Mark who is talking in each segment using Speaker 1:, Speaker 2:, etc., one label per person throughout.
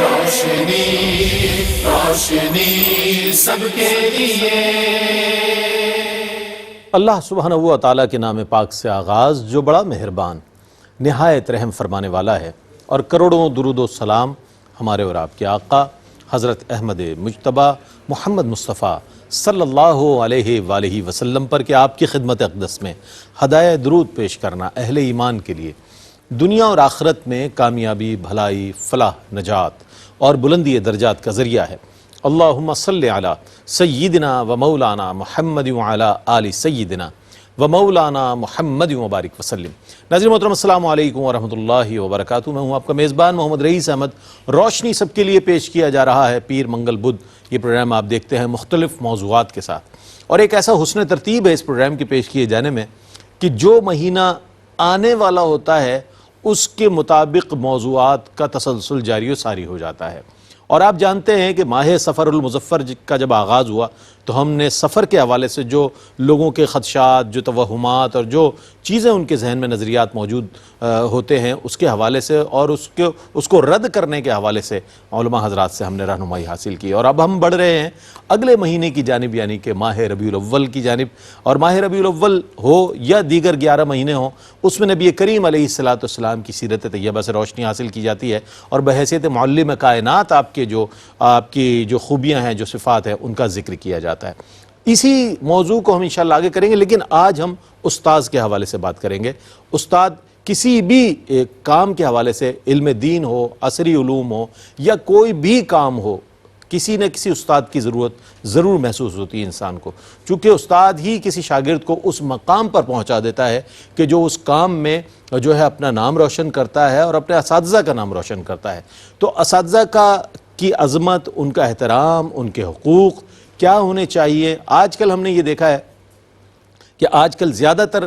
Speaker 1: روشنی روشنی سب کے لیے۔
Speaker 2: اللہ سبحانہ و تعالیٰ کے نام پاک سے آغاز جو بڑا مہربان نہایت رحم فرمانے والا ہے، اور کروڑوں درود و سلام ہمارے اور آپ کے آقا حضرت احمد مجتبیٰ محمد مصطفیٰ صلی اللہ علیہ وآلہ وسلم پر کہ آپ کی خدمت اقدس میں ہدایہ درود پیش کرنا اہل ایمان کے لیے دنیا اور آخرت میں کامیابی، بھلائی، فلاح، نجات اور بلندی درجات کا ذریعہ ہے۔ اللہم صلی علی سیدنا و مولانا محمد وعلی آل سیدنا و مولانا محمد وبارک وسلم۔ ناظرین محترم السلام علیکم ورحمۃ اللہ وبرکاتہ۔ میں ہوں آپ کا میزبان محمد رئیس احمد۔ روشنی سب کے لیے پیش کیا جا رہا ہے پیر منگل بدھ۔ یہ پروگرام آپ دیکھتے ہیں مختلف موضوعات کے ساتھ، اور ایک ایسا حسن ترتیب ہے اس پروگرام کے پیش کیے جانے میں کہ جو مہینہ آنے والا ہوتا ہے اس کے مطابق موضوعات کا تسلسل جاری و ساری ہو جاتا ہے۔ اور آپ جانتے ہیں کہ ماہ سفر المظفر کا جب آغاز ہوا تو ہم نے سفر کے حوالے سے جو لوگوں کے خدشات، جو توہمات اور جو چیزیں ان کے ذہن میں نظریات موجود ہوتے ہیں اس کے حوالے سے اور اس کو رد کرنے کے حوالے سے علماء حضرات سے ہم نے رہنمائی حاصل کی، اور اب ہم بڑھ رہے ہیں اگلے مہینے کی جانب، یعنی کہ ماہ ربیع الاول کی جانب۔ اور ماہ ربیع الاول ہو یا دیگر 11 مہینے ہوں، اس میں نبی کریم علیہ السلام کی سیرت طیبہ سے روشنی حاصل کی جاتی ہے، اور بحیثیت معلم کائنات آپ کی جو خوبیاں ہیں، جو صفات ہیں، ان کا ذکر کیا جاتا ہے۔ اسی موضوع کو ہم انشاءاللہ آگے کریں گے، لیکن آج ہم استاذ کے حوالے سے بات کریں گے۔ استاد کسی بھی کام کے حوالے سے، علم دین ہو، عصری علوم ہو یا کوئی بھی کام ہو، کسی نہ کسی استاد کی ضرورت ضرور محسوس ہوتی ہے انسان کو، چونکہ استاد ہی کسی شاگرد کو اس مقام پر پہنچا دیتا ہے کہ جو اس کام میں جو ہے اپنا نام روشن کرتا ہے اور اپنے اساتذہ کا نام روشن کرتا ہے۔ تو اساتذہ کی عظمت، ان کا احترام، ان کے حقوق کیا ہونے چاہیے۔ آج کل ہم نے یہ دیکھا ہے کہ آج کل زیادہ تر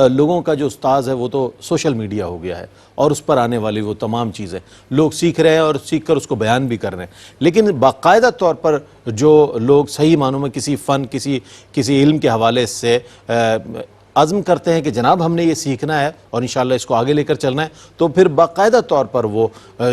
Speaker 2: لوگوں کا جو استاذ ہے وہ تو سوشل میڈیا ہو گیا ہے، اور اس پر آنے والی وہ تمام چیزیں لوگ سیکھ رہے ہیں اور سیکھ کر اس کو بیان بھی کر رہے ہیں، لیکن باقاعدہ طور پر جو لوگ صحیح معنوں میں کسی فن، کسی علم کے حوالے سے عزم کرتے ہیں کہ جناب ہم نے یہ سیکھنا ہے اور انشاءاللہ اس کو آگے لے کر چلنا ہے، تو پھر باقاعدہ طور پر وہ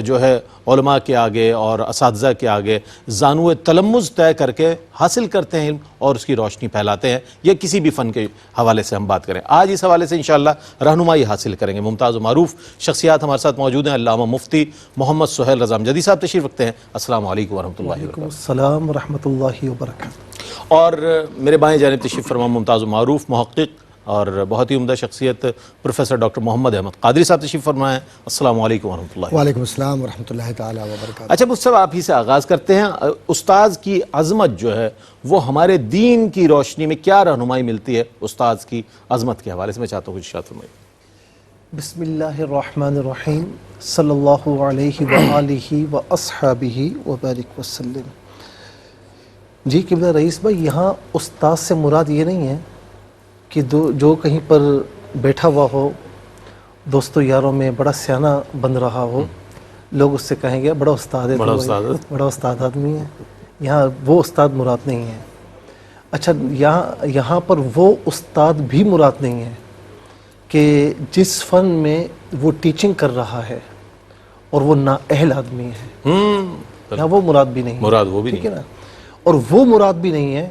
Speaker 2: جو ہے علماء کے آگے اور اساتذہ کے آگے زانو تلمذ طے کر کے حاصل کرتے ہیں علم اور اس کی روشنی پھیلاتے ہیں، یا کسی بھی فن کے حوالے سے ہم بات کریں۔ آج اس حوالے سے انشاءاللہ رہنمائی حاصل کریں گے۔ ممتاز و معروف شخصیات ہمارے ساتھ موجود ہیں۔ علامہ مفتی محمد سہیل رضا امجدی صاحب تشریف رکھتے ہیں۔ السلام علیکم ورحمۃ اللہ وبرکاتہ۔
Speaker 3: وعلیکم السلام ورحمۃ اللہ وبرکاتہ۔
Speaker 2: اور میرے بائیں جانب تشریف فرما ممتاز و معروف محقق اور بہت ہی عمدہ شخصیت پروفیسر ڈاکٹر محمد احمد قادری صاحب تشریف فرمائے ہیں۔ السلام علیکم ورحمۃ اللہ۔
Speaker 3: وعلیکم السلام ورحمۃ اللہ تعالیٰ وبرکاتہ۔
Speaker 2: اچھا مجھ سے آپ ہی سے آغاز کرتے ہیں۔ استاذ کی عظمت جو ہے وہ ہمارے دین کی روشنی میں کیا رہنمائی ملتی ہے؟ استاذ کی عظمت کے حوالے سے میں چاہتا ہوں کچھ ارشاد فرمائیے۔
Speaker 3: بسم اللہ الرحمن الرحیم، صلی اللہ علیہ وآلہ واصحابہ وبارک وسلم۔ جی قبلہ رئیس بھائی، یہاں استاذ سے مراد یہ نہیں ہے کہ جو کہیں پر بیٹھا ہوا ہو، دوستوں یاروں میں بڑا سیانہ بن رہا ہو، لوگ اس سے کہیں گے بڑا استاد ہے، بڑا استاد آدمی ہے۔ یہاں وہ استاد مراد نہیں ہے۔ اچھا، یہاں پر وہ استاد بھی مراد نہیں ہے کہ جس فن میں وہ ٹیچنگ کر رہا ہے اور وہ نااہل آدمی ہے، یہاں وہ مراد بھی نہیں ہے،
Speaker 2: مراد وہ بھی
Speaker 3: ٹھیک
Speaker 2: نہیں
Speaker 3: ہے نا۔ اور وہ مراد بھی نہیں ہے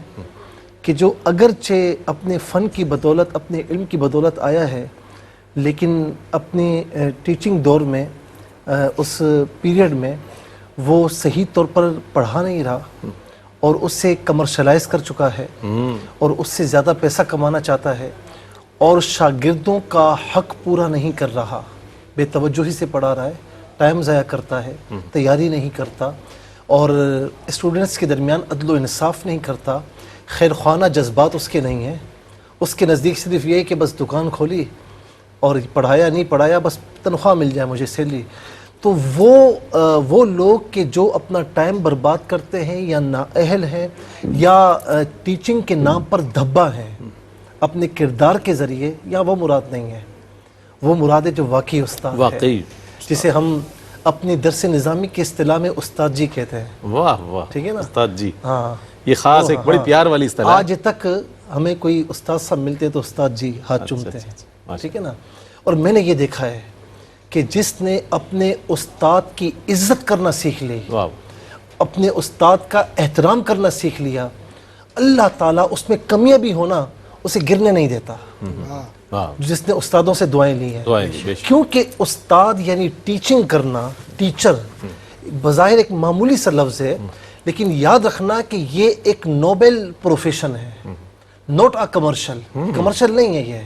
Speaker 3: کہ جو اگرچہ اپنے فن کی بدولت، اپنے علم کی بدولت آیا ہے، لیکن اپنی ٹیچنگ دور میں، اس پیریڈ میں وہ صحیح طور پر پڑھا نہیں رہا اور اس سے کمرشلائز کر چکا ہے اور اس سے زیادہ پیسہ کمانا چاہتا ہے، اور شاگردوں کا حق پورا نہیں کر رہا، بے توجہی سے پڑھا رہا ہے، ٹائم ضائع کرتا ہے، تیاری نہیں کرتا، اور اسٹوڈنٹس کے درمیان عدل و انصاف نہیں کرتا، خیر خواہ جذبات اس کے نہیں ہیں۔ اس کے نزدیک صرف یہ ہے کہ بس دکان کھولی اور پڑھایا نہیں پڑھایا، بس تنخواہ مل جائے مجھے، سیلری۔ تو وہ لوگ کہ جو اپنا ٹائم برباد کرتے ہیں، یا نااہل ہیں، یا ٹیچنگ کے نام پر دھبا ہیں اپنے کردار کے ذریعے، یا وہ مراد نہیں ہے۔ وہ مراد ہے جو واقعی استاد ہے، جسے ہم اپنی درس نظامی کے اصطلاح میں استاد جی کہتے ہیں۔
Speaker 2: واہ واہ،
Speaker 3: ٹھیک ہے نا،
Speaker 2: استاد جی،
Speaker 3: ہاں،
Speaker 2: یہ خاص ایک بڑی پیار والی اصطلاح ہے۔
Speaker 3: آج تک ہمیں کوئی استاد صاحب ملتے تو استاد جی ہاتھ چومتے ہیں، ٹھیک ہے نا۔ اور میں نے یہ دیکھا ہے کہ جس نے اپنے استاد کی عزت کرنا سیکھ لی،
Speaker 2: واہ
Speaker 3: اپنے استاد کا احترام کرنا سیکھ لیا، اللہ تعالیٰ اس میں کمیاں بھی ہونا اسے گرنے نہیں دیتا،
Speaker 2: واہ
Speaker 3: جس نے استادوں سے دعائیں لی ہیں.
Speaker 2: دعائیں بے شک.
Speaker 3: کیونکہ استاد یعنی ٹیچنگ کرنا، ٹیچر بظاہر ایک معمولی سا لفظ ہے، لیکن یاد رکھنا کہ یہ ایک نوبل پروفیشن ہے، نوٹ اے کمرشل نہیں ہے،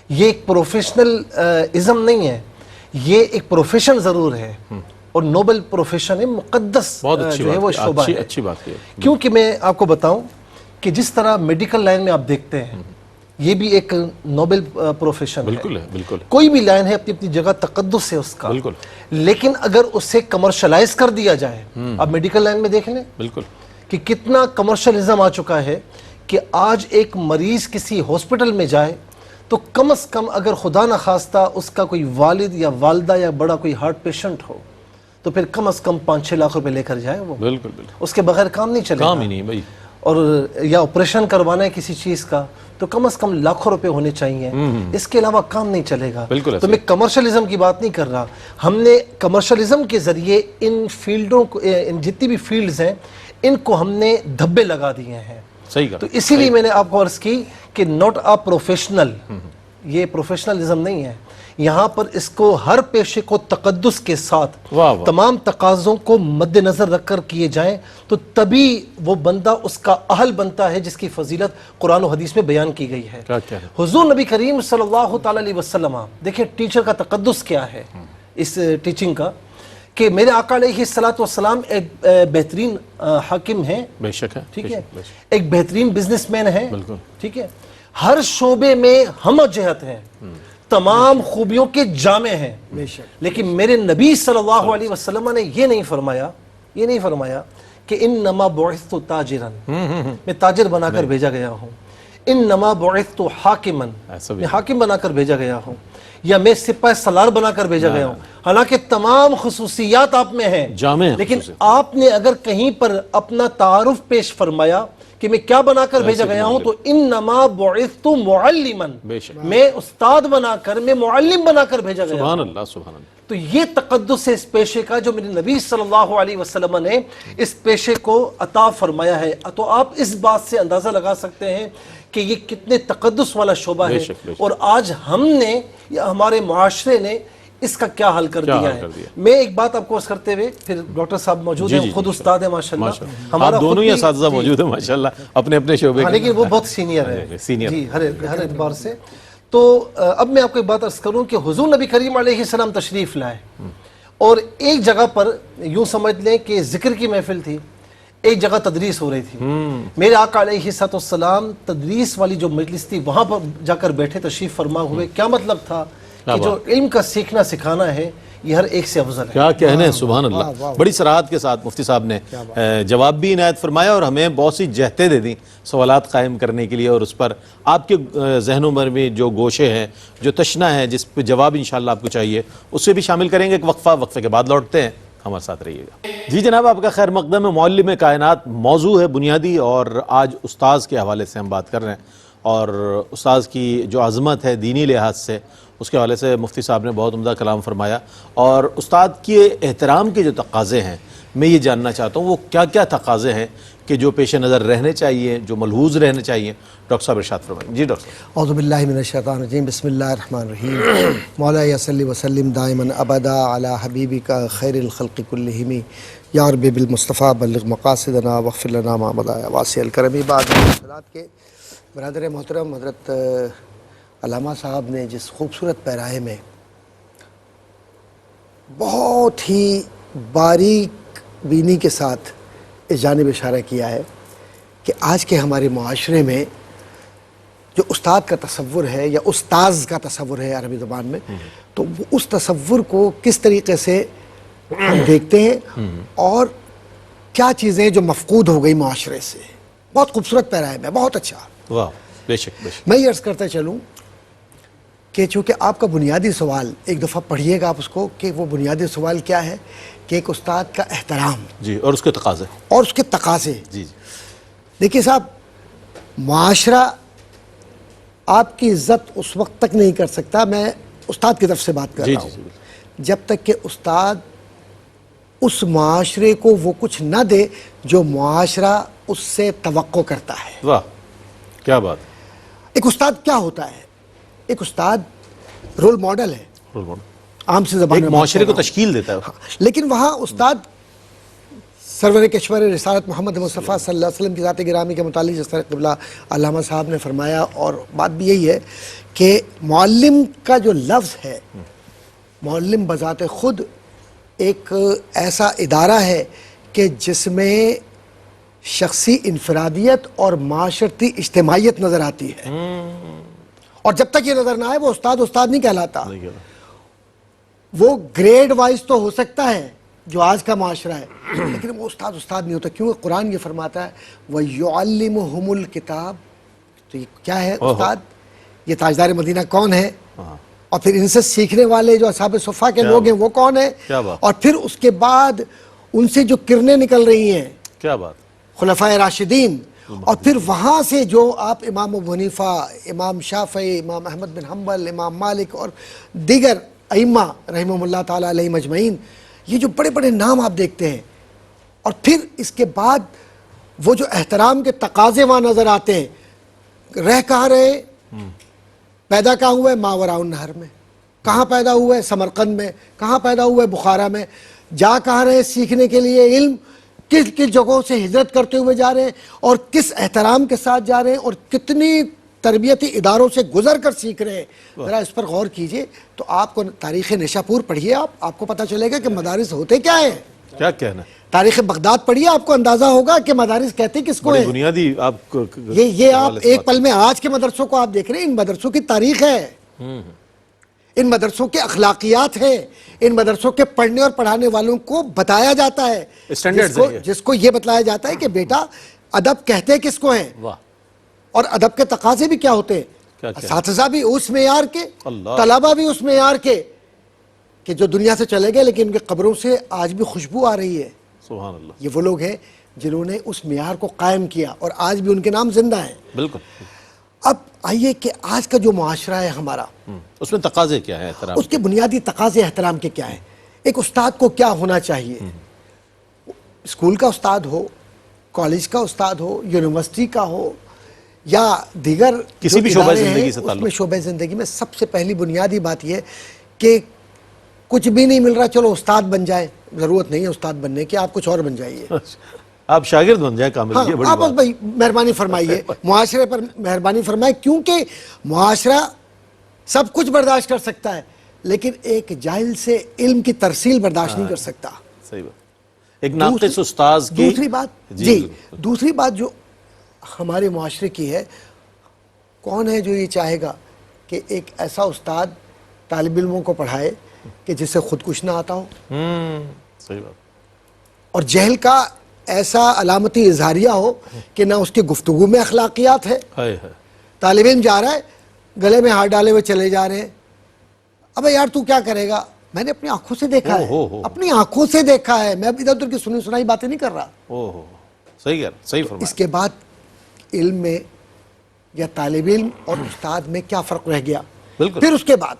Speaker 3: یہ ایک پروفیشنل ازم نہیں ہے، یہ ایک پروفیشن ضرور ہے اور نوبل پروفیشن ہے، مقدس
Speaker 2: بہت اچھی
Speaker 3: جو ہے وہ
Speaker 2: بات
Speaker 3: شعبہ ہے.
Speaker 2: اچھی بات ہے.
Speaker 3: کیونکہ میں آپ کو بتاؤں کہ جس طرح میڈیکل لائن میں آپ دیکھتے ہیں یہ بھی ایک نوبل پروفیشن ہے.
Speaker 2: بالکل ہے بالکل
Speaker 3: کوئی بھی لائن ہے اپنی اپنی جگہ تقدس ہے اس کا،
Speaker 2: بالکل.
Speaker 3: لیکن اگر اسے کمرشلائز کر دیا جائے، آپ میڈیکل لائن میں دیکھ لیں
Speaker 2: بالکل
Speaker 3: کہ کتنا کمرشلزم آ چکا ہے کہ آج ایک مریض کسی ہاسپٹل میں جائے تو کم از کم اگر خدا نہ خواستہ اس کا کوئی والد یا والدہ یا بڑا کوئی ہارٹ پیشنٹ ہو تو پھر کم از کم 5-6 لاکھ روپے لے کر جائے، وہ
Speaker 2: بالکل بالکل
Speaker 3: اس کے بغیر کام نہیں چلے
Speaker 2: کام
Speaker 3: گا.
Speaker 2: ہی نہیں بھائی.
Speaker 3: اور یا آپریشن کروانا ہے کسی چیز کا تو کم از کم لاکھوں روپے ہونے چاہیے، اس کے علاوہ کام نہیں چلے گا.
Speaker 2: بالکل
Speaker 3: تو میں کمرشلزم کی بات نہیں کر رہا، ہم نے کمرشلزم کے ذریعے ان فیلڈوں کو، ان جتنی بھی فیلڈز ہیں ان کو ہم نے دھبے لگا دیے ہیں.
Speaker 2: صحیح کہا.
Speaker 3: تو اسی لیے میں نے آپ کو عرض کی کہ ناٹ اے پروفیشنل، یہ پروفیشنلزم نہیں ہے، یہاں پر اس کو ہر پیشے کو تقدس کے ساتھ
Speaker 2: واہ واہ.
Speaker 3: تمام تقاضوں کو مد نظر رکھ کر کیے جائیں تو تبھی وہ بندہ اس کا اہل بنتا ہے جس کی فضیلت قرآن و حدیث میں بیان کی گئی ہے.
Speaker 2: کیا کیا ہے؟
Speaker 3: حضور نبی کریم صلی اللہ تعالی علیہ وسلم، دیکھیں ٹیچر کا تقدس کیا ہے اس ٹیچنگ کا، کہ میرے آقا علیہ السلام ایک بہترین حاکم ہیں،
Speaker 2: بے شک ہے.
Speaker 3: ٹھیک
Speaker 2: بے
Speaker 3: ہے،
Speaker 2: شک، بے شک.
Speaker 3: ایک بہترین بزنس مین ہیں،
Speaker 2: بالکل.
Speaker 3: ٹھیک ہے، ہر شعبے میں ہم جہت ہیں، تمام خوبیوں کے جامع ہیں. لیکن میرے نبی صلی اللہ علیہ وسلم نے یہ نہیں فرمایا کہ انما بعثت تاجرا، میں تاجر بنا کر بھیجا گیا ہوں، انما بعثت حاکما،
Speaker 2: ایسا بھی
Speaker 3: میں حاکم بنا کر بھیجا گیا ہوں، یا میں سپاہ سالار بنا کر بھیجا گیا ہوں. حالانکہ تمام خصوصیات آپ میں ہیں،
Speaker 2: جامع ہیں
Speaker 3: لیکن
Speaker 2: خصوصیات.
Speaker 3: آپ نے اگر کہیں پر اپنا تعارف پیش فرمایا کہ میں کیا بنا کر بھیجا گیا ہوں، تو انما بعثت معلما،
Speaker 2: بے شک.
Speaker 3: میں استاد بنا کر، میں معلم بنا کر بھیجا گیا.
Speaker 2: سبحان اللہ سبحان اللہ.
Speaker 3: تو یہ تقدس ہے اس پیشے کا جو میرے نبی صلی اللہ علیہ وسلم نے اس پیشے کو عطا فرمایا ہے. تو آپ اس بات سے اندازہ لگا سکتے ہیں کہ یہ کتنے تقدس والا شعبہ ہے، اور آج ہم نے یا ہمارے معاشرے نے اس کا کیا حل کر دیا ہے. میں ایک بات آپ کو عرض کرتے ہوئے، پھر ڈاکٹر صاحب موجود ہیں، خود استاد ہیں ماشاءاللہ،
Speaker 2: آپ دونوں ہی اساتذہ موجود ہیں ماشاءاللہ اپنے اپنے شعبے کے،
Speaker 3: لیکن وہ بہت سینئر ہے جی ہر اعتبار سے. تو اب میں آپ کو ایک بات عرض کروں کہ حضور نبی کریم علیہ السلام تشریف لائے، اور ایک جگہ پر یوں سمجھ لیں کہ ذکر کی محفل تھی، ایک جگہ تدریس ہو رہی تھی. میرے آقا علیہ السلام تدریس والی جو مجلس تھی وہاں پر جا کر بیٹھے، تشریف فرما ہوئے. کیا مطلب تھا کہ جو علم کا سیکھنا سکھانا ہے یہ ہر ایک سے افضل ہے.
Speaker 2: کیا کہنے، سبحان اللہ. بڑی صراحت کے ساتھ مفتی صاحب نے جواب بھی عنایت فرمایا اور ہمیں بہت سی جہتیں دے دیں سوالات قائم کرنے کے لیے، اور اس پر آپ کے ذہنوں میں بھی جو گوشے ہیں، جو تشنا ہے، جس پہ جواب انشاءاللہ آپ کو چاہیے، اس سے بھی شامل کریں گے. ایک وقفے کے بعد لوٹتے ہیں، ہمارے ساتھ رہیے گا. جی جناب، آپ کا خیر مقدم ہے. معلم کائنات موضوع ہے بنیادی، اور آج استاذ کے حوالے سے ہم بات کر رہے ہیں، اور استاذ کی جو عظمت ہے دینی لحاظ سے، اس کے حوالے سے مفتی صاحب نے بہت عمدہ کلام فرمایا. اور استاد کے احترام کے جو تقاضے ہیں، میں یہ جاننا چاہتا ہوں وہ کیا کیا تقاضے ہیں کہ جو پیش نظر رہنے چاہیے، جو ملحوظ رہنے چاہیے. ڈاکٹر صاحب ارشاد فرمائیں. جی ڈاکٹر صاحب.
Speaker 4: اعوذ باللہ من الشیطان الرجیم، بسم اللہ الرحمن الرحیم. مولا صلی وسلم دائما ابدا علی حبیبک خیر الخلق کلہم، یا رب بالمصطفیٰ بلغ مقاصدنا واغفر لنا ما مضى یا واسع الکرم. بعد صلوات کے برادر محترم، حضرت علامہ صاحب نے جس خوبصورت پیرائے میں بہت ہی باریک بینی کے ساتھ اس جانب اشارہ کیا ہے کہ آج کے ہمارے معاشرے میں جو استاد کا تصور ہے یا استاذ کا تصور ہے عربی زبان میں، تو وہ اس تصور کو کس طریقے سے ہم دیکھتے ہیں اور کیا چیزیں جو مفقود ہو گئی معاشرے سے. بہت خوبصورت پیرائے میں، بہت اچھا.
Speaker 2: واہ، بے شک بے شک.
Speaker 4: میں یہ عرض کرتا چلوں کہ چونکہ آپ کا بنیادی سوال ایک دفعہ پڑھیے گا آپ اس کو، کہ وہ بنیادی سوال کیا ہے کہ ایک استاد کا احترام
Speaker 2: جی، اور اس کے تقاضے.
Speaker 4: اور اس کے تقاضے.
Speaker 2: جی جی.
Speaker 4: دیکھیے صاحب، معاشرہ آپ کی عزت اس وقت تک نہیں کر سکتا، میں استاد کی طرف سے بات کر
Speaker 2: جی
Speaker 4: رہا
Speaker 2: جی
Speaker 4: ہوں،
Speaker 2: جی.
Speaker 4: جب تک کہ استاد اس معاشرے کو وہ کچھ نہ دے جو معاشرہ اس سے توقع کرتا ہے.
Speaker 2: واہ کیا بات.
Speaker 4: ایک استاد کیا ہوتا ہے؟ ایک استاد رول ماڈل ہے، عام سے زبان
Speaker 2: ایک
Speaker 4: میں
Speaker 2: معاشرے کو
Speaker 4: بات کر
Speaker 2: تشکیل دیتا ہے.
Speaker 4: رہا ہوں. لیکن وہاں استاد سرور کشور رسالت محمد مصطفیٰ صلی اللہ علیہ وسلم کی ذات گرامی کے متعلق جس طرح قبلہ علامہ صاحب نے فرمایا، اور بات بھی یہی ہے کہ معلم کا جو لفظ ہے، معلم بذات خود ایک ایسا ادارہ ہے کہ جس میں شخصی انفرادیت اور معاشرتی اجتماعیت نظر آتی ہے. اور جب تک یہ نظر نہ آئے وہ استاد نہیں کہلاتا. وہ گریڈ وائز تو ہو سکتا ہے جو آج کا معاشرہ ہے، لیکن وہ استاد نہیں ہوتا. کیونکہ قرآن یہ فرماتا ہے وَيُعَلِّمُهُمُ الْكِتَابِ. تو یہ کیا ہے استاد؟ یہ تاجدار مدینہ کون ہے؟ اور پھر ان سے سیکھنے والے جو اصحاب صفا کے لوگ ہیں وہ کون ہیں؟ اور پھر اس کے بعد ان سے جو کرنیں نکل رہی ہیں،
Speaker 2: کیا بات،
Speaker 4: خلفائے راشدین. اور پھر وہاں سے جو آپ امام ابو حنیفہ، امام شافعی، امام احمد بن حنبل، امام مالک اور دیگر ائمہ رحمہم اللہ تعالیٰ علیہم اجمعین، یہ جو بڑے بڑے نام آپ دیکھتے ہیں. اور پھر اس کے بعد وہ جو احترام کے تقاضے وہاں نظر آتے ہیں. رہ کہاں رہے؟ پیدا کہاں ہوا ہے؟ ماوراء النہر میں. کہاں پیدا ہوا ہے؟ سمرقند میں. کہاں پیدا ہوا ہے؟ بخارا میں. جا کہاں رہے سیکھنے کے لیے علم؟ کس کس جگہوں سے ہجرت کرتے ہوئے جا رہے ہیں اور کس احترام کے ساتھ جا رہے ہیں اور کتنی تربیتی اداروں سے گزر کر سیکھ رہے ہیں. ذرا اس پر غور کیجئے تو آپ کو تاریخ نشاپور پڑھیے، آپ کو پتہ چلے گا کہ مدارس ہوتے کیا ہیں.
Speaker 2: کیا کہنا.
Speaker 4: تاریخ بغداد پڑھیے، آپ کو اندازہ ہوگا کہ مدارس کہتے کس کو ہیں.
Speaker 2: بنیادی آپ
Speaker 4: یہ آپ ایک پل میں آج کے مدرسوں کو آپ دیکھ رہے ہیں. ان مدرسوں کی تاریخ ہے، ان مدرسوں کے اخلاقیات ہیں، ان مدرسوں کے پڑھنے اور پڑھانے والوں کو بتایا جاتا ہے، جس کو یہ بتلایا جاتا ہے کہ بیٹا ادب کہتے کس کو ہیں اور ادب کے تقاضے بھی کیا ہوتے ہیں. اساتذہ بھی اس معیار کے، طلبہ بھی اس معیار کے کہ جو دنیا سے چلے گئے لیکن ان کے قبروں سے آج بھی خوشبو آ رہی ہے.
Speaker 2: سبحان اللہ.
Speaker 4: یہ وہ لوگ ہیں جنہوں نے اس معیار کو قائم کیا اور آج بھی ان کے نام زندہ ہیں.
Speaker 2: بالکل.
Speaker 4: اب آئیے کہ آج کا جو معاشرہ ہے ہمارا،
Speaker 2: اس میں تقاضے کیا ہیں احترام؟
Speaker 4: اس کے بنیادی تقاضے احترام کے کیا ہیں؟ ایک استاد کو کیا ہونا چاہیے؟ اسکول کا استاد ہو، کالج کا استاد ہو، یونیورسٹی کا ہو یا دیگر
Speaker 2: کسی بھی شعبہ زندگی سے تعلق،
Speaker 4: اس میں شعبہ زندگی میں سب سے پہلی بنیادی بات یہ کہ کچھ بھی نہیں مل رہا چلو استاد بن جائے. ضرورت نہیں ہے استاد بننے کی، آپ کچھ اور بن جائیے.
Speaker 2: آپ شاگرد بن جائیں کامل. یہ بڑی
Speaker 4: آپ
Speaker 2: بات.
Speaker 4: بھائی مہربانی فرمائیے، معاشرے پر مہربانی فرمائے، کیونکہ معاشرہ سب کچھ برداشت کر سکتا ہے لیکن ایک جاہل سے علم کی ترسیل برداشت نہیں کر سکتا.
Speaker 2: صحیح بات. ایک ناقص استاذ کی
Speaker 4: دوسری بات دوسری بات جو ہمارے معاشرے کی ہے، کون ہے جو یہ چاہے گا کہ ایک ایسا استاد طالب علموں کو پڑھائے کہ جس سے خود کچھ نہ آتا ہو.
Speaker 2: صحیح بات.
Speaker 4: اور جہل کا ایسا علامتی اظہاریہ ہو کہ نہ اس کی گفتگو میں اخلاقیات ہے. طالب علم جا رہا ہے گلے میں ہاتھ ڈالے ہوئے چلے جا رہے ہیں. ابے یار تو کیا کرے گا؟ میں نے اپنی آنکھوں سے دیکھا ہے، اپنی آنکھوں سے دیکھا ہے. میں اب ادھر ادھر کی سنی سنائی باتیں نہیں کر رہا.
Speaker 2: صحیح کہہ رہا، صحیح فرمایا.
Speaker 4: اس کے بعد علم میں یا طالب علم اور استاد میں کیا فرق رہ گیا؟ پھر اس کے بعد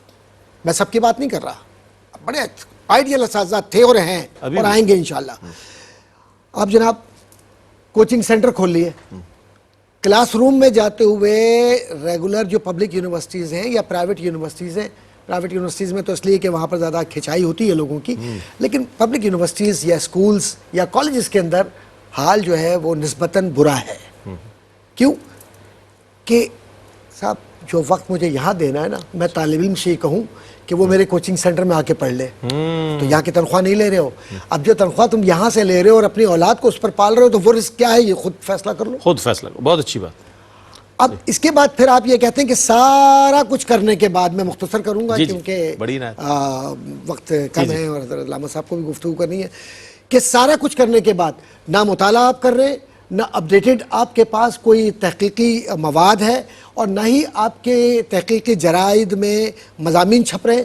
Speaker 4: میں سب کی بات نہیں کر رہا، بڑے آئیڈیل اساتذہ تھے اور ہیں اور آئیں گے انشاءاللہ. آپ جناب کوچنگ سینٹر کھول لیے، کلاس روم میں جاتے ہوئے ریگولر جو پبلک یونیورسٹیز ہیں یا پرائیویٹ یونیورسٹیز ہیں، پرائیویٹ یونیورسٹیز میں تو اس لیے کہ وہاں پر زیادہ کھچائی ہوتی ہے لوگوں کی، لیکن پبلک یونیورسٹیز یا اسکولز یا کالجز کے اندر حال جو ہے وہ نسبتاً برا ہے. کیوں کہ صاحب جو وقت مجھے یہاں دینا ہے نا، میں طالب علم سے ہی کہوں کہ وہ میرے کوچنگ سینٹر میں آ کے پڑھ لے تو یہاں کی تنخواہ نہیں لے رہے ہو. اب جو تنخواہ تم یہاں سے لے رہے ہو اور اپنی اولاد کو اس پر پال رہے ہو تو وہ رزق کیا ہے یہ خود فیصلہ کر لو.
Speaker 2: خود فیصلہ کرو. بہت اچھی بات.
Speaker 4: اب اس کے بعد پھر آپ یہ کہتے ہیں کہ سارا کچھ کرنے کے بعد، میں مختصر کروں گا کیونکہ وقت کم ہے اور حضرت علامہ صاحب کو بھی گفتگو کرنی ہے، کہ سارا کچھ کرنے کے بعد نہ مطالعہ آپ کر رہے، نہ اپڈیٹڈ آپ کے پاس کوئی تحقیقی مواد ہے اور نہ ہی آپ کے تحقیقی جرائد میں مضامین چھپ رہے،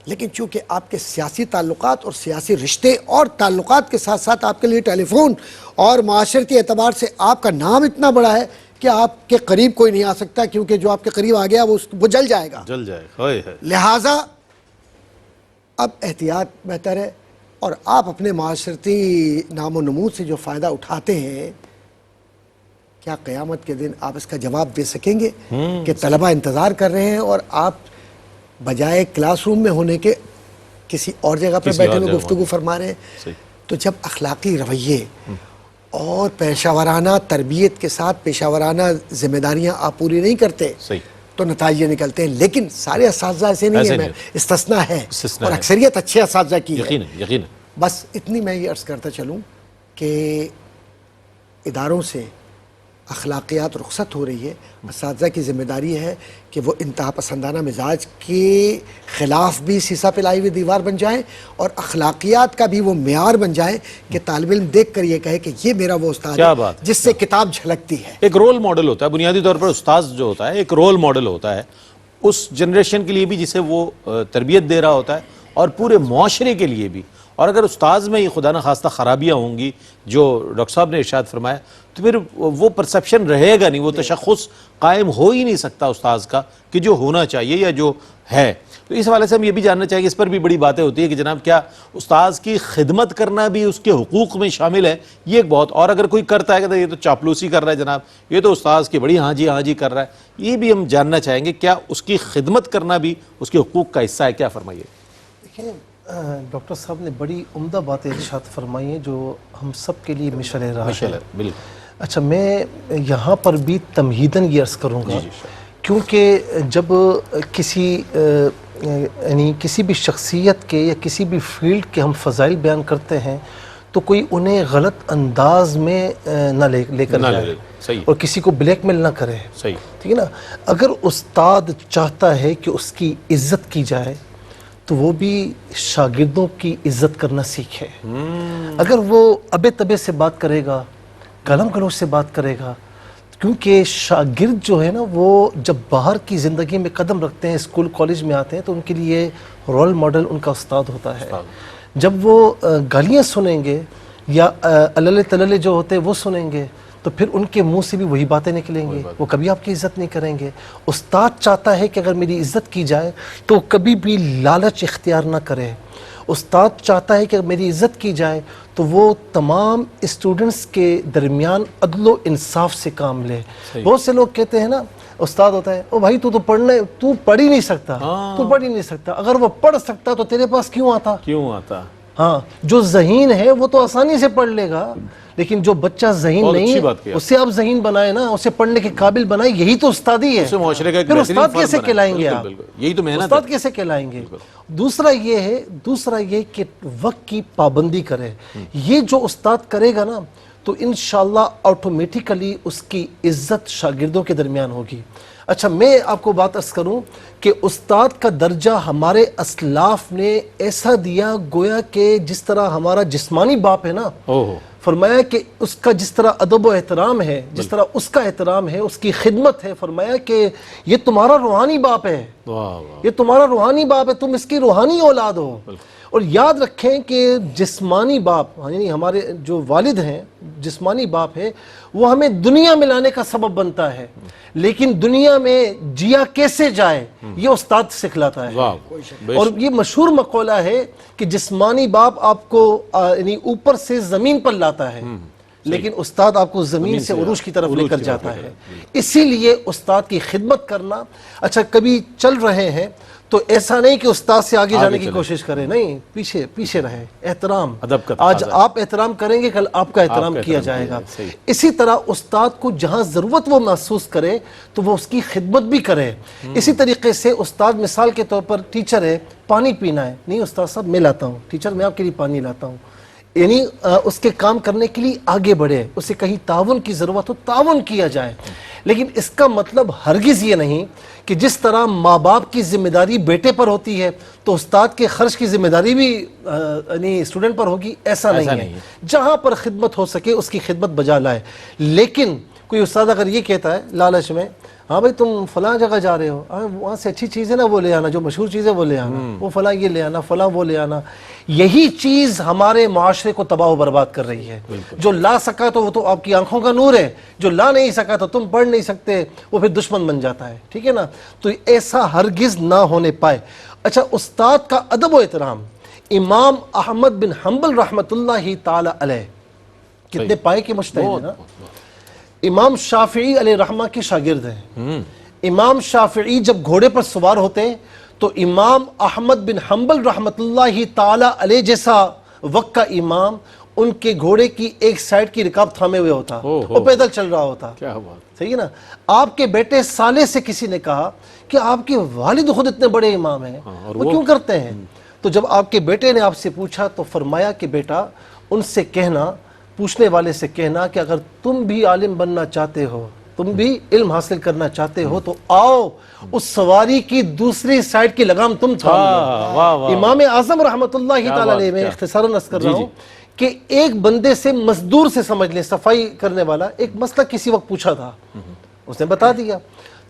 Speaker 4: لیکن چونکہ آپ کے سیاسی تعلقات اور سیاسی رشتے اور تعلقات کے ساتھ ساتھ آپ کے لیے ٹیلی فون اور معاشرتی اعتبار سے آپ کا نام اتنا بڑا ہے کہ آپ کے قریب کوئی نہیں آ سکتا، کیونکہ جو آپ کے قریب آ گیا وہ جل جائے گا.
Speaker 2: جل جائے گا.
Speaker 4: لہٰذا اب احتیاط بہتر ہے، اور آپ اپنے معاشرتی نام و نمود سے جو فائدہ اٹھاتے ہیں، کیا قیامت کے دن آپ اس کا جواب دے سکیں گے کہ طلبہ انتظار کر رہے ہیں اور آپ بجائے کلاس روم میں ہونے کے کسی اور جگہ پہ بیٹھے ہوئے گفتگو فرما رہے ہیں؟ تو جب اخلاقی رویے اور پیشہ ورانہ تربیت کے ساتھ پیشہ ورانہ ذمہ داریاں آپ پوری نہیں کرتے تو نتائج یہ نکلتے ہیں. لیکن سارے اساتذہ ایسے نہیں ہیں، میں استثناء ہے اور اکثریت اچھے اساتذہ کی ہے.
Speaker 2: یقیناً.
Speaker 4: بس اتنی میں یہ عرض کرتا چلوں کہ اداروں سے اخلاقیات رخصت ہو رہی ہے. اساتذہ کی ذمہ داری ہے کہ وہ انتہا پسندانہ مزاج کے خلاف بھی سیسا پلائی ہوئی دیوار بن جائیں اور اخلاقیات کا بھی وہ معیار بن جائے کہ طالب علم دیکھ کر یہ کہے کہ یہ میرا وہ استاد ہے جس سے کتاب جھلکتی ہے.
Speaker 2: ایک رول ماڈل ہوتا ہے بنیادی طور پر. استاذ جو ہوتا ہے ایک رول ماڈل ہوتا ہے اس جنریشن کے لیے بھی جسے وہ تربیت دے رہا ہوتا ہے اور پورے معاشرے کے لیے بھی. اور اگر استاذ میں یہ خدا نخواستہ خرابیاں ہوں گی جو ڈاکٹر صاحب نے ارشاد فرمایا تو پھر وہ پرسیپشن رہے گا نہیں، وہ تشخص قائم ہو ہی نہیں سکتا استاذ کا کہ جو ہونا چاہیے یا جو ہے. تو اس حوالے سے ہم یہ بھی جاننا چاہیے، اس پر بھی بڑی باتیں ہوتی ہیں کہ جناب کیا استاذ کی خدمت کرنا بھی اس کے حقوق میں شامل ہے؟ یہ ایک بہت، اور اگر کوئی کرتا ہے کہ یہ تو چاپلوسی کر رہا ہے جناب، یہ تو استاذ کی بڑی ہاں جی کر رہا ہے، یہ بھی ہم جاننا چاہیں گے کیا اس کی خدمت کرنا بھی اس کے حقوق کا حصہ ہے؟ کیا فرمائیے.
Speaker 3: دیکھیں ڈاکٹر صاحب نے بڑی عمدہ باتیں ارشاد فرمائی ہیں جو ہم سب کے لیے مشعل راہ ہے.
Speaker 2: بالکل.
Speaker 3: اچھا میں یہاں پر بھی تمہیداً یہ عرض کروں گا کیونکہ جب کسی یعنی کسی بھی شخصیت کے یا کسی بھی فیلڈ کے ہم فضائل بیان کرتے ہیں تو کوئی انہیں غلط انداز میں نہ لے کر جائے اور کسی کو بلیک میل نہ کرے. ٹھیک ہے نا. اگر استاد چاہتا ہے کہ اس کی عزت کی جائے تو وہ بھی شاگردوں کی عزت کرنا سیکھے. اگر وہ ابے تبے سے بات کرے گا، گالم گلوچ سے بات کرے گا، کیونکہ شاگرد جو ہے نا وہ جب باہر کی زندگی میں قدم رکھتے ہیں، اسکول کالج میں آتے ہیں تو ان کے لیے رول ماڈل ان کا استاد ہوتا ہے. جب وہ گالیاں سنیں گے یا علل تللے جو ہوتے ہیں وہ سنیں گے تو پھر ان کے منہ سے بھی وہی باتیں نکلیں گے، وہ کبھی آپ کی عزت نہیں کریں گے. استاد چاہتا ہے کہ اگر میری عزت کی جائے تو کبھی بھی لالچ اختیار نہ کرے. استاد چاہتا ہے کہ اگر میری عزت کی جائے تو وہ تمام اسٹوڈنٹس کے درمیان عدل و انصاف سے کام لے. بہت سے لوگ کہتے ہیں نا استاد ہوتا ہے او بھائی تو پڑھ ہی نہیں سکتا. اگر وہ پڑھ سکتا تو تیرے پاس کیوں آتا؟ ہاں جو ذہین ہے وہ تو آسانی سے پڑھ لے گا، لیکن جو بچہ ذہین نہیں اسے آپ ذہین بنائے نا، اسے پڑھنے کے قابل بنائے، یہی تو استادی ہے. پھر استاد کیسے کہلائیں گے آپ؟
Speaker 2: یہی تو محنت ہے.
Speaker 3: استاد کیسے کہلائیں گے؟ دوسرا یہ کہ وقت کی پابندی کرے. یہ جو استاد کرے گا نا تو انشاءاللہ آٹومیٹیکلی اس کی عزت شاگردوں کے درمیان ہوگی. اچھا میں آپ کو بات عرض کروں کہ استاد کا درجہ ہمارے اسلاف نے ایسا دیا گویا کہ جس طرح ہمارا جسمانی باپ ہے نا، فرمایا کہ اس کا جس طرح ادب و احترام ہے، جس طرح اس کا احترام ہے، اس کی خدمت ہے. فرمایا کہ یہ تمہارا روحانی باپ ہے، یہ تمہارا روحانی باپ ہے، تم اس کی روحانی اولاد ہو. اور یاد رکھیں کہ جسمانی باپ یعنی ہمارے جو والد ہیں، جسمانی باپ ہے، وہ ہمیں دنیا میں لانے کا سبب بنتا ہے، لیکن دنیا میں جیا کیسے جائے یہ استاد سکھلاتا ہے. اور یہ مشہور مقولہ ہے کہ جسمانی باپ آپ کو یعنی اوپر سے زمین پر لاتا ہے، لیکن استاد آپ کو زمین سے عروج کی طرف لے کر جاتا ہے. اسی لیے استاد کی خدمت کرنا. اچھا کبھی چل رہے ہیں تو ایسا نہیں کہ استاد سے آگے جانے کی کوشش کریں، نہیں، پیچھے رہے. احترام، آج آپ احترام کریں گے کل آپ کا احترام کیا جائے گا. اسی طرح استاد کو جہاں ضرورت وہ محسوس کرے تو وہ اس کی خدمت بھی کرے. اسی طریقے سے استاد مثال کے طور پر ٹیچر ہے، پانی پینا ہے، نہیں استاد صاحب میں لاتا ہوں، ٹیچر میں آپ کے لیے پانی لاتا ہوں، یعنی اس کے کام کرنے کے لیے آگے بڑھے. اسے کہیں تعاون کی ضرورت ہو تعاون کیا جائے. لیکن اس کا مطلب ہرگز یہ نہیں کہ جس طرح ماں باپ کی ذمہ داری بیٹے پر ہوتی ہے تو استاد کے خرچ کی ذمہ داری بھی یعنی اسٹوڈنٹ پر ہوگی. ایسا نہیں ہے. جہاں پر خدمت ہو سکے اس کی خدمت بجا لائے. لیکن کوئی استاد اگر یہ کہتا ہے لالچ میں، ہاں بھائی تم فلاں جگہ جا رہے ہو، وہاں سے اچھی چیزیں نا وہ لے آنا، جو مشہور چیزیں وہ لے آنا، وہ فلاں یہ لے آنا، فلاں وہ لے آنا، یہی چیز ہمارے معاشرے کو تباہ و برباد کر رہی ہے. جو لا سکا تو وہ تو آپ کی آنکھوں کا نور ہے، جو لا نہیں سکا تو تم پڑھ نہیں سکتے، وہ پھر دشمن بن جاتا ہے. ٹھیک ہے نا. تو ایسا ہرگز نہ ہونے پائے. اچھا استاد کا ادب و احترام امام احمد بن حنبل رحمۃ اللہ تعالی علیہ کتنے پائے کے مجتہد ہیں نا. امام شافعی علیہ رحمہ کے شاگرد ہیں. امام شافعی جب گھوڑے پر سوار ہوتے تو امام احمد بن حنبل رحمۃ اللہ تعالی علیہ جیسا وقت کا امام ان کے گھوڑے کی ایک سائیڈ کی رکاب تھامے ہوئے ہوتا, وہ پیدل چل رہا ہوتا.
Speaker 2: کیا بات,
Speaker 3: صحیح ہے نا. آپ کے بیٹے صالح سے کسی نے کہا کہ آپ کے والد خود اتنے بڑے امام ہیں, وہ کیوں کرتے ہیں؟ تو جب آپ کے بیٹے نے آپ سے پوچھا تو فرمایا کہ بیٹا ان سے کہنا, پوچھنے والے سے کہنا کہ اگر تم بھی عالم بننا چاہتے ہو, تم بھی علم حاصل کرنا چاہتے ہو تو آؤ اس سواری کی دوسری سائیڈ کی لگام تم تھام لو. امام اعظم رحمۃ اللہ تعالی علیہ میں اختصاراً عرض کر رہا ہوں کہ ایک بندے سے, مزدور سے سمجھ لیں, صفائی کرنے والا, ایک مسئلہ کسی وقت پوچھا تھا, اس نے بتا دیا,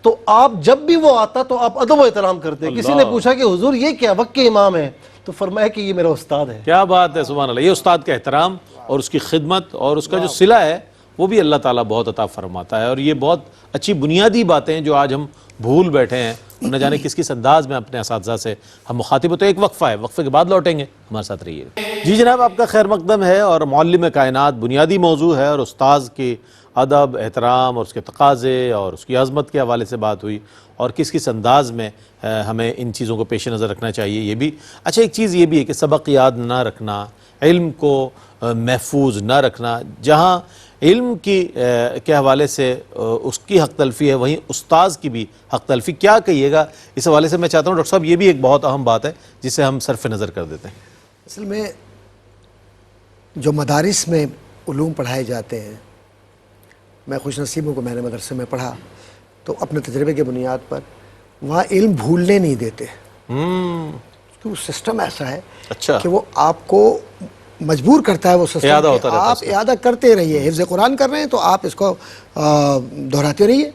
Speaker 3: تو آپ جب بھی وہ آتا تو آپ ادب و احترام کرتے. کسی نے پوچھا کہ حضور یہ کیا وقت کے امام ہے, تو فرمایا کہ یہ میرا استاد ہے.
Speaker 2: کیا بات ہے, سبحان اللہ. یہ استاد کا احترام اور اس کی خدمت اور اس کا جو صلہ ہے وہ بھی اللہ تعالیٰ بہت عطا فرماتا ہے. اور یہ بہت اچھی بنیادی باتیں جو آج ہم بھول بیٹھے ہیں, نہ جانے کس کس انداز میں اپنے اساتذہ سے ہم مخاطب ہوتے ہیں. ایک وقفہ ہے, وقفے کے بعد لوٹیں گے, ہمارے ساتھ رہیے. جی جناب, آپ کا خیر مقدم ہے اور معلم کائنات بنیادی موضوع ہے, اور استاذ کی ادب, احترام اور اس کے تقاضے اور اس کی عظمت کے حوالے سے بات ہوئی, اور کس کس انداز میں ہمیں ان چیزوں کو پیش نظر رکھنا چاہیے. یہ بھی اچھا, ایک چیز یہ بھی ہے کہ سبق یاد نہ رکھنا, علم کو محفوظ نہ رکھنا, جہاں علم کے حوالے سے اس کی حق تلفی ہے وہیں استاذ کی بھی حق تلفی. کیا کہیے گا اس حوالے سے؟ میں چاہتا ہوں ڈاکٹر صاحب یہ بھی ایک بہت اہم بات ہے جسے ہم صرف نظر کر دیتے ہیں.
Speaker 4: اصل میں جو مدارس میں علوم پڑھائے جاتے ہیں, میں خوش نصیب ہوں کہ میں نے مدرسے میں پڑھا, تو اپنے تجربے کے بنیاد پر وہاں علم بھولنے نہیں دیتے. کیونکہ وہ سسٹم ایسا ہے
Speaker 2: اچھا
Speaker 4: کہ وہ آپ کو مجبور کرتا ہے, وہ سسٹم کہ آپ اعادہ کرتے رہیے. حفظ قرآن کر رہے ہیں تو آپ اس کو دہراتے رہیے.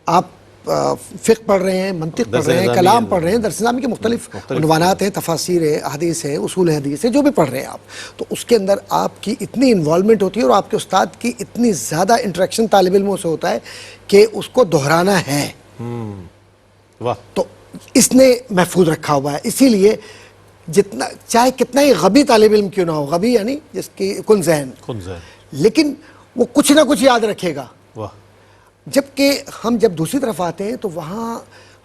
Speaker 4: آپ فقہ پڑھ رہے ہیں, منطق پڑھ رہے ہیں, کلام پڑھ رہے ہیں, درس نظامی کے مختلف عنوانات ہیں, تفاسیر ہیں, حدیث ہیں, اصول حدیث ہے, جو بھی پڑھ رہے ہیں آپ, تو اس کے اندر آپ کی اتنی انوالومنٹ ہوتی ہے اور آپ کے استاد کی اتنی زیادہ انٹریکشن طالب علموں سے ہوتا ہے کہ اس کو دہرانا ہے. تو اس نے محفوظ رکھا ہوا ہے. اسی لیے جتنا چاہے کتنا ہی غبی طالب علم کیوں نہ ہو, غبی یعنی جس کی کن ذہن, لیکن وہ کچھ نہ کچھ یاد رکھے گا. جبکہ ہم جب دوسری طرف آتے ہیں تو وہاں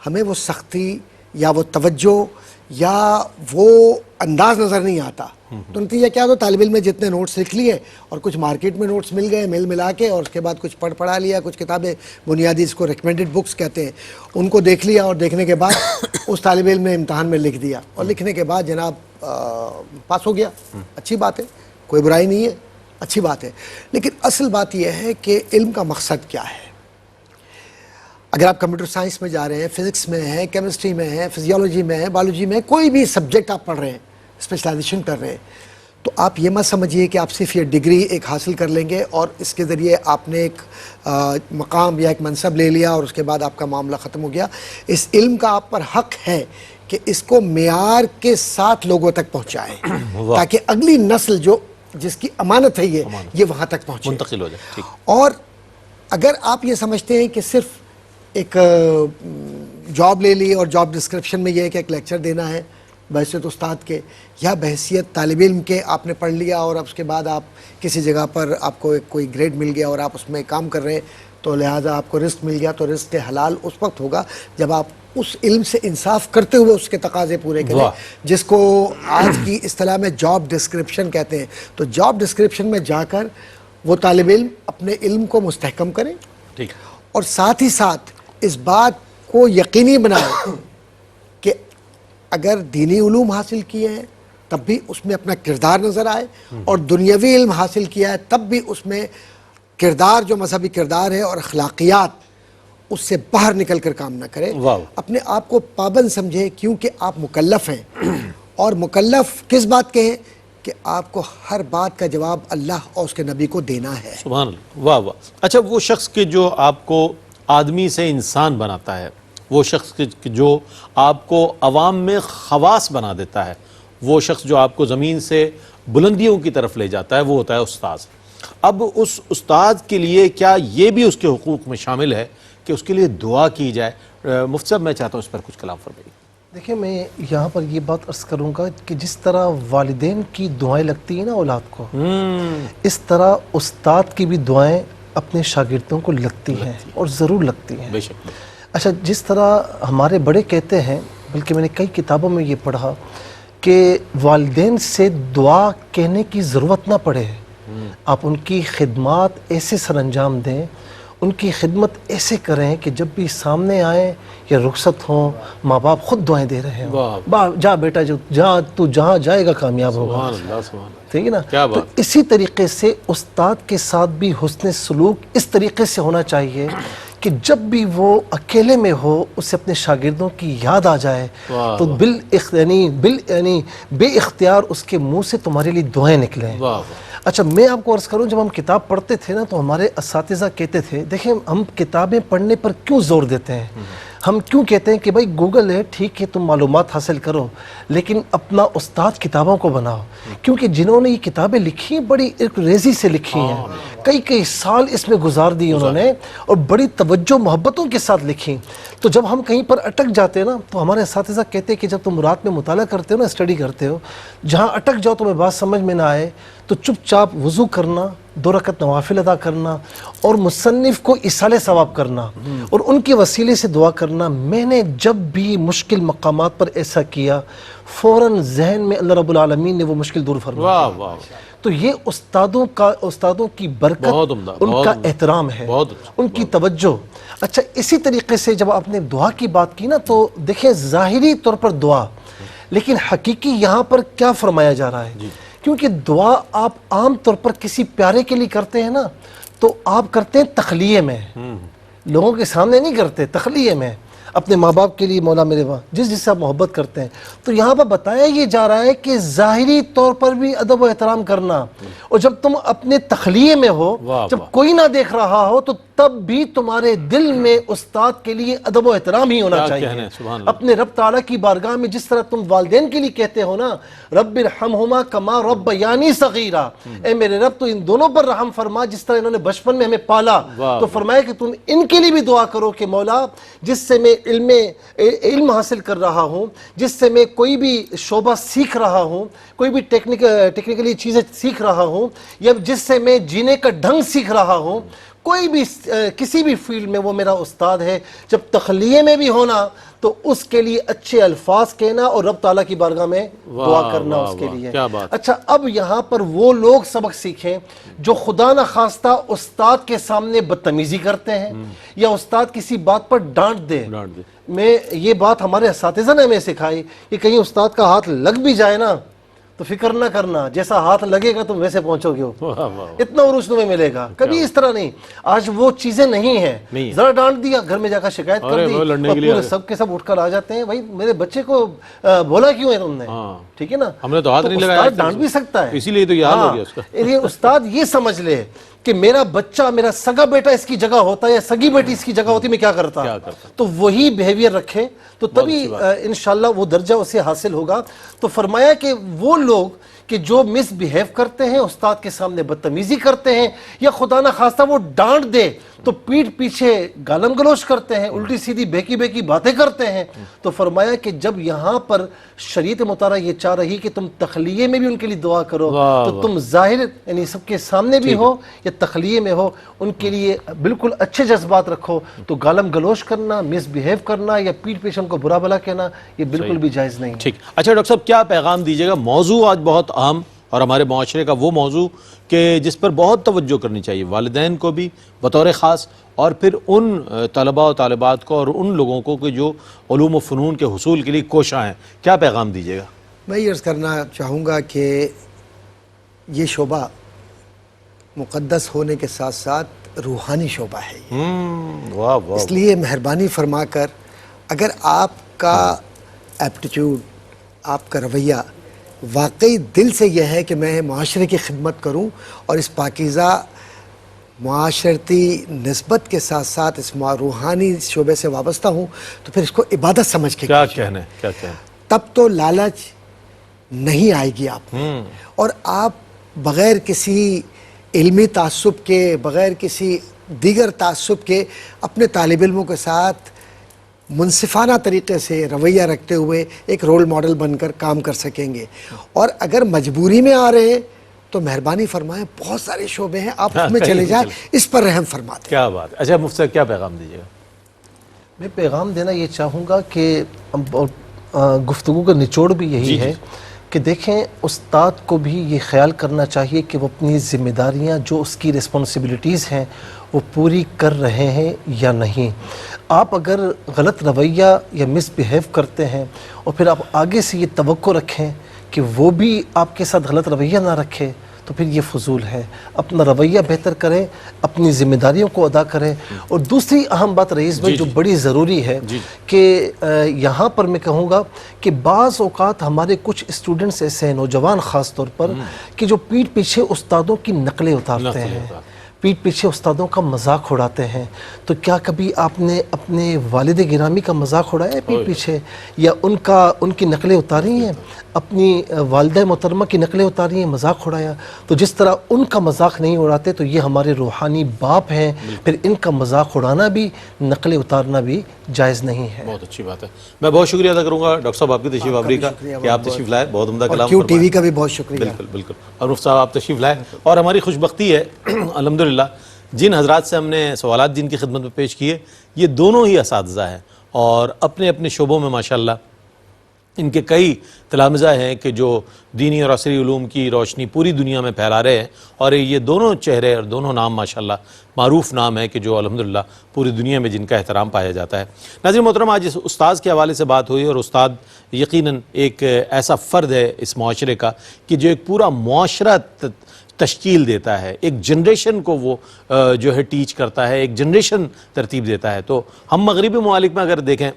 Speaker 4: ہمیں وہ سختی یا وہ توجہ یا وہ انداز نظر نہیں آتا. تو نتیجہ کیا, تو طالب علم نے جتنے نوٹس لکھ لیے اور کچھ مارکیٹ میں نوٹس مل گئے مل ملا کے, اور اس کے بعد کچھ پڑھا لیا, کچھ کتابیں بنیادی اس کو ریکمنڈڈ بکس کہتے ہیں, ان کو دیکھ لیا, اور دیکھنے کے بعد اس طالب علم نے امتحان میں لکھ دیا, اور لکھنے کے بعد جناب پاس ہو گیا. اچھی بات ہے, کوئی برائی نہیں ہے, اچھی بات ہے. لیکن اصل بات یہ ہے کہ علم کا مقصد کیا ہے. اگر آپ کمپیوٹر سائنس میں جا رہے ہیں, فزکس میں ہیں, کیمسٹری میں ہیں, فزیولوجی میں ہیں, بایولوجی میں, کوئی بھی سبجیکٹ آپ پڑھ رہے ہیں, اسپیشلائزیشن کر رہے ہیں, تو آپ یہ مت سمجھیے کہ آپ صرف یہ ڈگری ایک حاصل کر لیں گے اور اس کے ذریعے آپ نے ایک مقام یا ایک منصب لے لیا اور اس کے بعد آپ کا معاملہ ختم ہو گیا. اس علم کا آپ پر حق ہے کہ اس کو معیار کے ساتھ لوگوں تک پہنچائیں, تاکہ اگلی نسل جو جس کی امانت ہے یہ وہاں تک پہنچے,
Speaker 2: منتقل ہو جائے.
Speaker 4: اور اگر آپ یہ سمجھتے ہیں کہ صرف ایک جاب لے لی اور جاب ڈسکرپشن میں یہ ہے کہ ایک لیکچر دینا ہے بحیثیت استاد کے یا بحیثیت طالب علم کے, آپ نے پڑھ لیا اور اس کے بعد آپ کسی جگہ پر آپ کو کوئی گریڈ مل گیا اور آپ اس میں کام کر رہے ہیں, تو لہٰذا آپ کو رزق مل گیا, تو رزق حلال اس وقت ہوگا جب آپ اس علم سے انصاف کرتے ہوئے اس کے تقاضے پورے کریں, جس کو آج کی اصطلاح میں جاب ڈسکرپشن کہتے ہیں. تو جاب ڈسکرپشن میں جا کر وہ طالب علم اپنے علم کو مستحکم کریں, اور ساتھ ہی ساتھ اس بات کو یقینی بنائیں کہ اگر دینی علوم حاصل کیے ہیں تب بھی اس میں اپنا کردار نظر آئے, اور دنیاوی علم حاصل کیا ہے تب بھی اس میں کردار جو مذہبی کردار ہے اور اخلاقیات اس سے باہر نکل کر کام نہ کرے. اپنے آپ کو پابند سمجھے, کیونکہ آپ مکلف ہیں, اور مکلف کس بات کے ہیں کہ آپ کو ہر بات کا جواب اللہ اور اس کے نبی کو دینا ہے.
Speaker 2: سبحان اللہ, واہ واہ. اچھا, وہ شخص کے جو آپ کو آدمی سے انسان بناتا ہے, وہ شخص جو آپ کو عوام میں خواص بنا دیتا ہے, وہ شخص جو آپ کو زمین سے بلندیوں کی طرف لے جاتا ہے, وہ ہوتا ہے استاذ. اب اس استاد کے لیے کیا یہ بھی اس کے حقوق میں شامل ہے کہ اس کے لیے دعا کی جائے؟ مفتی صاحب, میں چاہتا ہوں اس پر کچھ کلام فرمائیے.
Speaker 3: دیکھیں میں یہاں پر یہ بات عرض کروں گا کہ جس طرح والدین کی دعائیں لگتی ہیں نا اولاد کو، اس طرح استاد کی بھی دعائیں اپنے شاگردوں کو لگتی ہیں اور ضرور لگتی ہیں۔
Speaker 2: بے شک۔
Speaker 3: اچھا، جس طرح ہمارے بڑے کہتے ہیں، بلکہ میں نے کئی کتابوں میں یہ پڑھا کہ والدین سے دعا کہنے کی ضرورت نہ پڑے، آپ ان کی خدمات ایسے سر انجام دیں، ان کی خدمت ایسے کریں کہ جب بھی سامنے آئیں یا رخصت ہوں ماں باپ خود دعائیں دے رہے ہوں، جا بیٹا تو جہاں جائے گا کامیاب ہوگا،
Speaker 2: سبحان اللہ، سبحان اللہ،
Speaker 3: ٹھیک ہے نا؟
Speaker 2: کیا
Speaker 3: تو
Speaker 2: بات۔
Speaker 3: اسی طریقے سے استاد کے ساتھ بھی حسن سلوک اس طریقے سے ہونا چاہیے کہ جب بھی وہ اکیلے میں ہو اسے اپنے شاگردوں کی یاد آ جائے تو بے اختیار اس کے منہ سے تمہارے لیے دعائیں نکلیں۔ اچھا، میں آپ کو عرض کروں، جب ہم کتاب پڑھتے تھے نا تو ہمارے اساتذہ کہتے تھے، دیکھیں ہم کتابیں پڑھنے پر کیوں زور دیتے ہیں، ہم کیوں کہتے ہیں کہ بھائی گوگل ہے، ٹھیک ہے تم معلومات حاصل کرو، لیکن اپنا استاد کتابوں کو بناؤ، کیونکہ جنہوں نے یہ کتابیں لکھی ہیں بڑی ایک ریزی سے لکھی ہیں، کئی سال اس میں گزار دی انہوں نے اور بڑی توجہ محبتوں کے ساتھ لکھی۔ تو جب ہم کہیں پر اٹک جاتے ہیں نا تو ہمارے اساتذہ کہتے ہیں کہ جب تم رات میں مطالعہ کرتے ہو نا، اسٹڈی کرتے ہو، جہاں اٹک جاؤ تمہیں بات سمجھ میں نہ آئے تو چپ چاپ وضو کرنا، 2 رکعت نوافل ادا کرنا اور مصنف کو ایصال ثواب کرنا اور ان کے وسیلے سے دعا کرنا۔ میں نے جب بھی مشکل مقامات پر ایسا کیا فوراً ذہن میں اللہ رب العالمین نے وہ مشکل دور فرمایا۔
Speaker 2: واہ واہ،
Speaker 3: تو یہ استادوں کی برکت،
Speaker 2: بہت عمدہ،
Speaker 3: ان
Speaker 2: بہت
Speaker 3: کا
Speaker 2: عمدہ،
Speaker 3: احترام ہے،
Speaker 2: بہت اچھا،
Speaker 3: ان کی توجہ۔ اچھا، اسی طریقے سے جب آپ نے دعا کی بات کی نا تو دیکھیں ظاہری طور پر دعا، لیکن حقیقی یہاں پر کیا فرمایا جا رہا ہے، کیونکہ دعا آپ عام طور پر کسی پیارے کے لیے کرتے ہیں نا تو آپ کرتے ہیں تخلیے میں، لوگوں کے سامنے نہیں کرتے، تخلیے میں، اپنے ماں باپ کے لیے مولا میرے وہاں جس سے آپ محبت کرتے ہیں۔ تو یہاں پر بتایا یہ جا رہا ہے کہ ظاہری طور پر بھی ادب و احترام کرنا، اور جب تم اپنے تخلیے میں ہو، جب کوئی نہ دیکھ رہا ہو تو تب بھی تمہارے دل میں استاد کے لیے ادب و احترام ہی ہونا چاہیے۔ اپنے رب تعالیٰ کی بارگاہ میں جس طرح تم والدین کے لیے کہتے ہو نا، رب ارحمہما کما ربیانی صغیرا، اے میرے رب تو ان دونوں پر رحم فرما جس طرح انہوں نے بچپن میں ہمیں پالا، تو فرمایا کہ تم ان کے لیے بھی دعا کرو کہ مولا جس سے میں علم حاصل کر رہا ہوں، جس سے میں کوئی بھی شعبہ سیکھ رہا ہوں، کوئی بھی ٹیکنیکلی چیزیں سیکھ رہا ہوں، یا جس سے میں جینے کا ڈھنگ سیکھ رہا ہوں، کوئی بھی کسی بھی فیلڈ میں وہ میرا استاد ہے۔ جب تخلیے میں بھی ہونا تو اس کے لیے اچھے الفاظ کہنا اور رب تعالیٰ کی بارگاہ میں دعا کرنا اس کے لیے۔ اچھا، اب یہاں پر وہ لوگ سبق سیکھیں جو خدا نہ خواستہ استاد کے سامنے بدتمیزی کرتے ہیں یا استاد کسی بات پر ڈانٹ دے۔ میں یہ بات ہمارے اساتذہ نے ہمیں سکھائی کہ کہیں استاد کا ہاتھ لگ بھی جائے نا تو فکر نہ کرنا، جیسا ہاتھ لگے گا تم ویسے پہنچو گے، اتنا عروج تمہیں ملے گا، کبھی اس طرح نہیں۔ آج وہ چیزیں نہیں ہیں، ذرا ڈانٹ دیا، گھر میں جا کر شکایت کر دی اور پورے سب کے سب اٹھ کر آ جاتے ہیں، بھائی میرے بچے کو بولا کیوں ہے تم نے، ٹھیک ہے نا،
Speaker 2: ہم نے تو ہاتھ نہیں لگایا،
Speaker 3: استاد ڈانٹ بھی سکتا ہے،
Speaker 2: اسی لیے تو یہ حال ہو گیا اس کا۔
Speaker 3: استاد یہ سمجھ لے کہ میرا بچہ، میرا سگا بیٹا اس کی جگہ ہوتا ہے یا سگی بیٹی اس کی جگہ ہوتی، میں کیا کرتا، تو وہی بیہیویئر رکھے تو تبھی انشاءاللہ وہ درجہ اسے حاصل ہوگا۔ تو فرمایا کہ وہ لوگ کہ جو مس بیہیو کرتے ہیں، استاد کے سامنے بدتمیزی کرتے ہیں یا خدا نہ خواستہ وہ ڈانٹ دے تو پیٹھ پیچھے گالم گلوچ کرتے ہیں، الٹی سیدھی بہکی بہکی باتیں کرتے ہیں، تو فرمایا کہ جب یہاں پر شریعت مطالعہ یہ چاہ رہی کہ تم تخلیے میں بھی ان کے لیے دعا کرو تو تم ظاہر یعنی سب کے سامنے بھی ہو یا تخلیے میں ہو ان کے لیے بالکل اچھے جذبات رکھو، تو گالم گلوچ کرنا، مس بیہیو کرنا یا پیٹھ پیچھے ان کو برا بھلا کہنا یہ بالکل بھی جائز نہیں ہے۔
Speaker 2: ٹھیک، اچھا ڈاکٹر صاحب کیا پیغام دیجیے گا؟ موضوع آج بہت اہم اور ہمارے معاشرے کا وہ موضوع کہ جس پر بہت توجہ کرنی چاہیے، والدین کو بھی بطور خاص اور پھر ان طلباء و طالبات کو اور ان لوگوں کو کہ جو علوم و فنون کے حصول کے لیے کوشاں ہیں، کیا پیغام دیجیے گا؟
Speaker 4: میں یہ عرض کرنا چاہوں گا کہ یہ شعبہ مقدس ہونے کے ساتھ ساتھ روحانی شعبہ ہے یہ، اس لیے مہربانی فرما کر اگر آپ کا ایپٹیٹیوڈ، آپ کا رویہ واقعی دل سے یہ ہے کہ میں معاشرے کی خدمت کروں اور اس پاکیزہ معاشرتی نسبت کے ساتھ ساتھ اس روحانی شعبے سے وابستہ ہوں، تو پھر اس کو عبادت سمجھ کے
Speaker 2: کیا کہنا ہے،
Speaker 4: تب تو لالچ نہیں آئے گی آپ اور آپ بغیر کسی علمی تعصب کے، بغیر کسی دیگر تعصب کے اپنے طالب علموں کے ساتھ منصفانہ طریقے سے رویہ رکھتے ہوئے ایک رول ماڈل بن کر کام کر سکیں گے. اور اگر مجبوری میں آ رہے ہیں تو مہربانی فرمائیں, بہت سارے شعبے ہیں, آپ اس میں چلے جائیں, اس پر رحم فرما دیں.
Speaker 2: کیا بات ہے. اچھا مفتی صاحب کیا پیغام دیجیے گا؟
Speaker 3: میں پیغام دینا یہ چاہوں گا کہ گفتگو کا نچوڑ بھی یہی ہے کہ دیکھیں استاد کو بھی یہ خیال کرنا چاہیے کہ وہ اپنی ذمہ داریاں جو اس کی رسپانسبلٹیز ہیں وہ پوری کر رہے ہیں یا نہیں. آپ اگر غلط رویہ یا مس بیہیو کرتے ہیں اور پھر آپ آگے سے یہ توقع رکھیں کہ وہ بھی آپ کے ساتھ غلط رویہ نہ رکھے تو پھر یہ فضول ہے. اپنا رویہ بہتر کریں, اپنی ذمہ داریوں کو ادا کریں. اور دوسری اہم بات رئیس بھائی جو بڑی ضروری ہے کہ یہاں پر میں کہوں گا کہ بعض اوقات ہمارے کچھ اسٹوڈنٹس ایسے ہیں, نوجوان خاص طور پر, کہ جو پیٹھ پیچھے استادوں کی نقلیں اتارتے ہیں, پیٹھ پیچھے استادوں کا مذاق اڑاتے ہیں. تو کیا کبھی آپ نے اپنے والد گرامی کا مذاق اڑایا ہے پیٹھ پیچھے, یا ان کی نقلیں اتاری ہیں, اپنی والدہ محترمہ کی نقلیں اتاری ہیں, مذاق اڑایا؟ تو جس طرح ان کا مذاق نہیں اڑاتے تو یہ ہمارے روحانی باپ ہیں, پھر ان کا مذاق اڑانا بھی, نقلیں اتارنا بھی جائز نہیں ہے.
Speaker 2: بہت اچھی بات ہے. میں بہت شکریہ ادا کروں گا ڈاکٹر صاحب آپ کی تشریف آوری کا کہ آپ تشریف لائے, بہت عمدہ کلام
Speaker 4: کیو ٹی وی کا بھی بہت شکریہ.
Speaker 2: بالکل بالکل. اور مفتی صاحب آپ تشریف لائے, اور ہماری خوش بختی ہے الحمدللہ جن حضرات سے ہم نے سوالات جن کی خدمت میں پیش کیے یہ دونوں ہی اساتذہ ہیں اور اپنے اپنے شعبوں میں ماشاءاللہ ان کے کئی تلامذہ ہیں کہ جو دینی اور عصری علوم کی روشنی پوری دنیا میں پھیلا رہے ہیں, اور یہ دونوں چہرے اور دونوں نام ماشاءاللہ معروف نام ہے کہ جو الحمدللہ پوری دنیا میں جن کا احترام پایا جاتا ہے. ناظرین محترم, آج اس استاذ کے حوالے سے بات ہوئی, اور استاد یقیناً ایک ایسا فرد ہے اس معاشرے کا کہ جو ایک پورا معاشرہ تشکیل دیتا ہے, ایک جنریشن کو وہ جو ہے ٹیچ کرتا ہے, ایک جنریشن ترتیب دیتا ہے. تو ہم مغربی ممالک میں اگر دیکھیں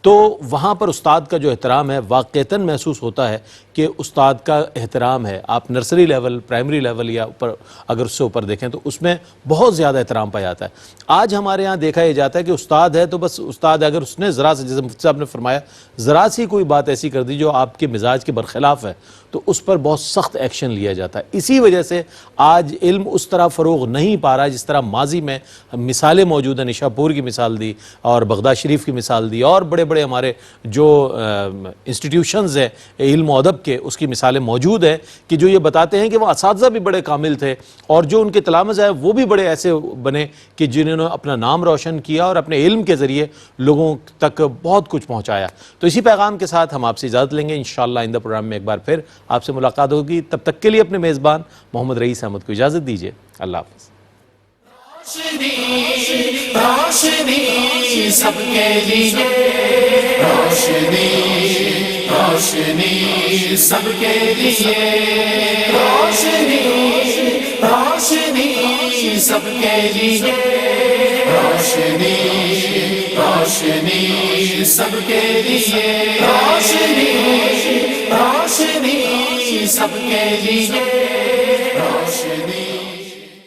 Speaker 2: تو وہاں پر استاد کا جو احترام ہے واقعتاً محسوس ہوتا ہے کہ استاد کا احترام ہے. آپ نرسری لیول, پرائمری لیول یا اوپر اگر اس سے اوپر دیکھیں تو اس میں بہت زیادہ احترام پایا جاتا ہے. آج ہمارے ہاں دیکھا یہ جاتا ہے کہ استاد ہے تو بس استاد ہے, اگر اس نے ذرا سے, جیسے مفتی صاحب نے فرمایا, ذرا سی کوئی بات ایسی کر دی جو آپ کے مزاج کے برخلاف ہے تو اس پر بہت سخت ایکشن لیا جاتا ہے. اسی وجہ سے آج علم اس طرح فروغ نہیں پا رہا جس طرح ماضی میں مثالیں موجود ہیں. نشاپور کی مثال دی اور بغداد شریف کی مثال دی, اور بڑے بڑے ہمارے جو انسٹیٹیوشنز ہیں علم و ادب کے, اس کی مثالیں موجود ہیں کہ جو یہ بتاتے ہیں کہ وہ اساتذہ بھی بڑے کامل تھے اور جو ان کے تلامذہ ہیں وہ بھی بڑے ایسے بنے کہ جنہوں نے اپنا نام روشن کیا اور اپنے علم کے ذریعے لوگوں تک بہت کچھ پہنچایا. تو اسی پیغام کے ساتھ ہم آپ سے اجازت لیں گے. انشاءاللہ آئندہ پروگرام میں ایک بار پھر آپ سے ملاقات ہوگی. تب تک کے لیے اپنے میزبان محمد رئیس احمد کو اجازت دیجیے. اللہ حافظ.
Speaker 1: روشنی سب کے لیے, روشنی روشنی سب کے لیے, روشنی روشنی سب کے لیے, روشنی روشنی سب کے لیے, روشنی روشنی سب کے لیے.